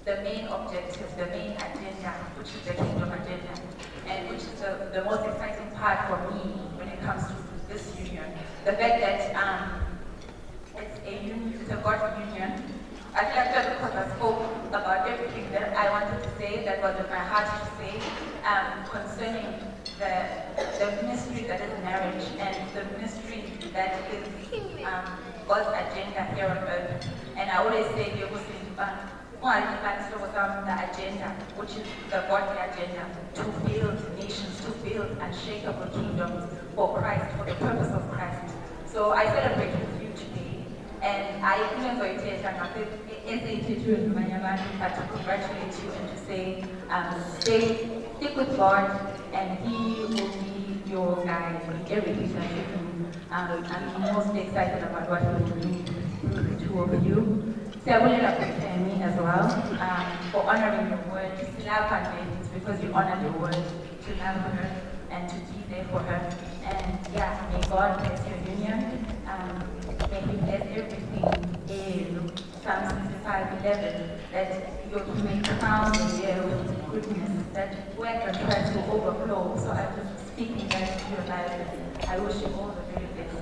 the main objective, the main agenda, which is the kingdom agenda, and which is is the most exciting part for me when it comes to this union. The fact that it's a union, it's a God union. I feel like just because I spoke about everything that I wanted to say, that was in my heart to say, concerning the mystery that is marriage and the mystery that is God's agenda here on earth. And I always say, the agenda, which is the godly agenda, to build nations, to build unshakable kingdoms for Christ, for the purpose of Christ. So I celebrate with you today, and I even though it is but to congratulate you and to say, stick with God, and He will be your guide in everything that you do. I'm most excited about what He will do through the two of you. Sebatas for me as well, for honoring your word. To love her ladies because you honor your word, to love her and to be there for her. And yeah, may God bless your union. May He bless everything in Psalm 65:11, that you may crown the year with goodness, that work and try to overflow. So I'm just speaking that to your life, and I wish you all the very best.